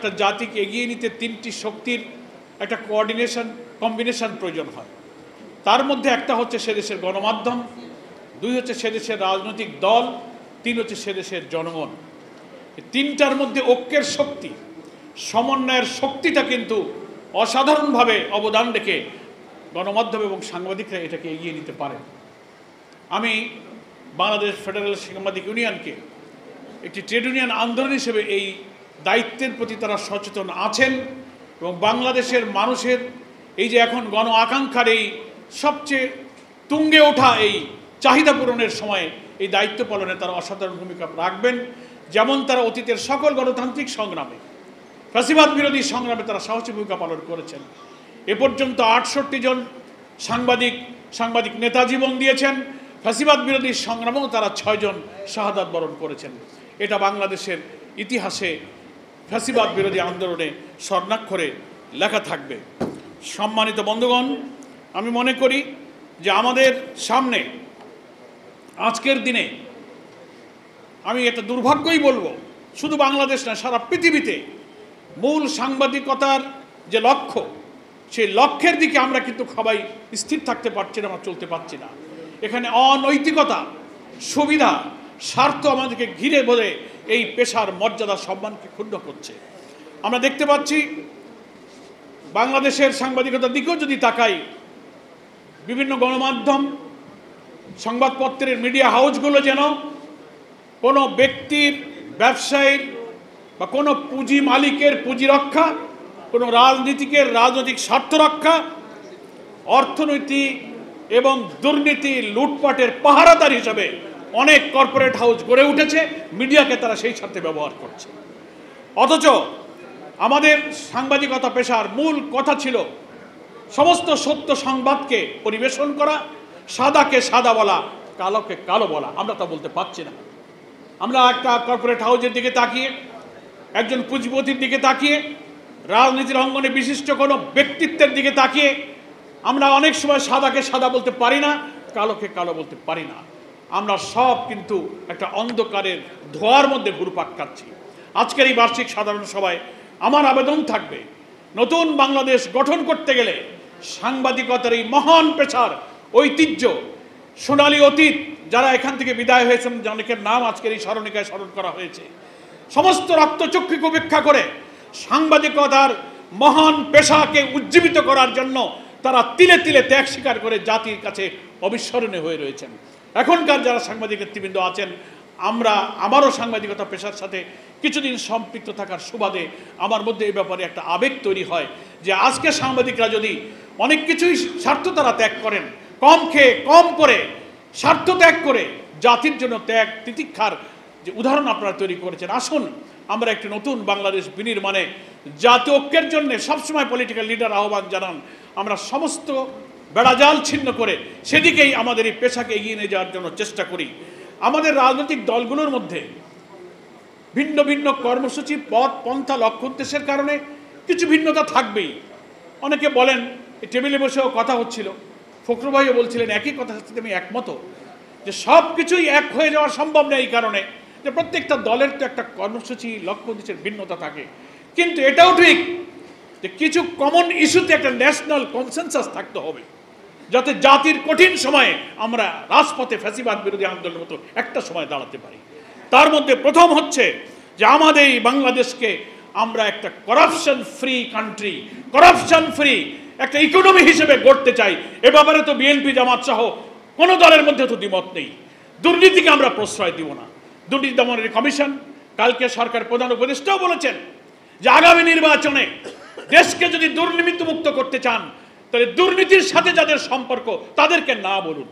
একটা জাতিকে এগিয়ে নিতে তিনটি শক্তির একটা কম্বিনেশন প্রয়োজন হয়। তার মধ্যে একটা হচ্ছে সে দেশের গণমাধ্যম, দুই হচ্ছে সে দেশের রাজনৈতিক দল, তিন হচ্ছে সে দেশের জনগণ। তিনটার মধ্যে ঐক্যের শক্তি, সমন্বয়ের শক্তিটা কিন্তু অসাধারণভাবে অবদান রেখে গণমাধ্যম এবং সাংবাদিকরা এটাকে এগিয়ে নিতে পারে। আমি বাংলাদেশ ফেডারেল সাংবাদিক ইউনিয়নকে একটি ট্রেড ইউনিয়ন আন্দোলন হিসেবে এই দায়িত্বের প্রতি তারা সচেতন আছেন এবং বাংলাদেশের মানুষের এই যে এখন গণ আকাঙ্ক্ষার এই সবচেয়ে তুঙ্গে ওঠা এই চাহিদা পূরণের সময়ে এই দায়িত্ব পালনে তারা অসাধারণ ভূমিকা রাখবেন। যেমন তারা অতীতের সকল গণতান্ত্রিক সংগ্রামে, ফ্যাসিবাদ বিরোধী সংগ্রামে তারা সাহসী ভূমিকা পালন করেছেন। এ পর্যন্ত 68 জন সাংবাদিক নেতা জীবন দিয়েছেন। ফ্যাসিবাদ বিরোধী সংগ্রামেও তারা 6 জন শাহাদাত বরণ করেছেন। এটা বাংলাদেশের ইতিহাসে ফ্যাসিবাদ বিরোধী আন্দোলনে স্বর্ণাক্ষরে লেখা থাকবে। সম্মানিত বন্ধুগণ, আমি মনে করি যে আমাদের সামনে আজকের দিনে, আমি এটা দুর্ভাগ্যই বলবো, শুধু বাংলাদেশ না সারা পৃথিবীতে মূল সাংবাদিকতার যে লক্ষ্য, সেই লক্ষ্যের দিকে আমরা কিন্তু সবাই স্থির থাকতে পারছি না, আমরা চলতে পারছি না। এখানে অনৈতিকতা, সুবিধা, স্বার্থ আমাদেরকে ঘিরে বলে এই পেশার মর্যাদা সম্মানকে ক্ষুণ্ণ করছে। আমরা দেখতে পাচ্ছি বাংলাদেশের সাংবাদিকতার দিকেও যদি তাকাই, বিভিন্ন গণমাধ্যম, সংবাদপত্রের মিডিয়া হাউসগুলো যেন কোনো ব্যক্তির, ব্যবসায়ীর বা কোনো পুঁজি মালিকের পুঁজি রক্ষা, কোনো রাজনীতিকের রাজনৈতিক স্বার্থ রক্ষা, অর্থনীতি এবং দুর্নীতি লুটপাটের পাহারাদার হিসাবে অনেক কর্পোরেট হাউস গড়ে উঠেছে। মিডিয়াকে তারা সেই স্বার্থে ব্যবহার করছে। অথচ আমাদের সাংবাদিকতা পেশার মূল কথা ছিল সমস্ত সত্য সংবাদকে পরিবেশন করা, সাদাকে সাদা বলা, কালোকে কালো বলা। আমরা তা বলতে পারছি না। আমরা একটা কর্পোরেট হাউসের দিকে তাকিয়ে, একজন পুঁজিপতির দিকে তাকিয়ে, রাজনীতির অঙ্গনে বিশিষ্ট কোনো ব্যক্তিত্বের দিকে তাকিয়ে আমরা অনেক সময় সাদাকে সাদা বলতে পারি না, কালোকে কালো বলতে পারি না। আমরা সব কিন্তু একটা অন্ধকারের ধোঁয়ার মধ্যে ঘুরপাক খাচ্ছি। আজকের এই বার্ষিক সাধারণ সভায় আমার আবেদন থাকবে, নতুন বাংলাদেশ গঠন করতে গেলে সাংবাদিকতার এই মহান পেশার ঐতিহ্য, সোনালী অতীত, যারা এখান থেকে বিদায় হয়েছেন, অনেকের নাম আজকের এই স্মরণিকায় স্মরণ করা হয়েছে, সমস্ত রক্তচক্ষুকে উপেক্ষা করে সাংবাদিকতার মহান পেশাকে উজ্জীবিত করার জন্য তারা তিলে তিলে ত্যাগ স্বীকার করে জাতির কাছে অবিস্মরণীয় হয়ে রয়েছেন। এখনকার যারা সাংবাদিক নেতৃবৃন্দ আছেন, আমারও সাংবাদিকতা পেশার সাথে কিছুদিন সম্পৃক্ত থাকার সুবাদে আমার মধ্যে এই ব্যাপারে একটা আবেগ তৈরি হয় যে আজকে সাংবাদিকরা যদি অনেক কিছুই স্বার্থ তারা ত্যাগ করেন, কম খেয়ে কম করে স্বার্থ ত্যাগ করে জাতির জন্য ত্যাগ তিতিক্ষার যে উদাহরণ আপনারা তৈরি করেছেন, আসুন আমরা একটি নতুন বাংলাদেশ বিনির্মাণে জাতীয় ঐক্যের জন্য সবসময় পলিটিক্যাল লিডার আহ্বান জানান। আমরা সমস্ত বেড়াজাল ছিন্ন করে সেদিকেই আমাদের এই পেশাকে এগিয়ে নিয়ে যাওয়ার জন্য চেষ্টা করি। আমাদের রাজনৈতিক দলগুলোর মধ্যে ভিন্ন ভিন্ন কর্মসূচি, পথ, পন্থা, লক্ষ্য উদ্দেশ্যের কারণে কিছু ভিন্নতা থাকবেই। অনেকে বলেন, এই টেবিলে বসেও কথা হচ্ছিল, ফখরু ভাইও বলছিলেন একই কথার সাথে আমি একমত, যে সব কিছুই এক হয়ে যাওয়া সম্ভব নয়, এই কারণে যে প্রত্যেকটা দলের তো একটা কর্মসূচি, লক্ষ্য উদ্দেশ্যের ভিন্নতা থাকে। কিন্তু এটাও ঠিক যে কিছু কমন ইস্যুতে একটা ন্যাশনাল কনসেনসাস থাকতে হবে, যাতে জাতির কঠিন সময়ে আমরা রাজপথে ফ্যাসিবাদ বিরোধী আন্দোলনের মতো একটা সময় দাঁড়াতে পারি। তার মধ্যে প্রথম হচ্ছে যে আমাদের এই বাংলাদেশকে আমরা একটা corruption free country, corruption free একটা ইকোনমি হিসেবে গড়তে চাই। এ ব্যাপারে তো বিএনপি, জামাত সহ কোনো দলের মধ্যে তো দ্বিমত নেই। দুর্নীতিকে আমরা প্রশ্রয় দিব না। দুর্নীতি দমনের কমিশন, কালকে সরকার প্রধান উপদেষ্টাও বলেছেন যে আগামী নির্বাচনে দেশকে যদি দুর্নীতিমুক্ত করতে চান, তাহলে দুর্নীতির সাথে যাদের সম্পর্ক তাদেরকে না বলুন।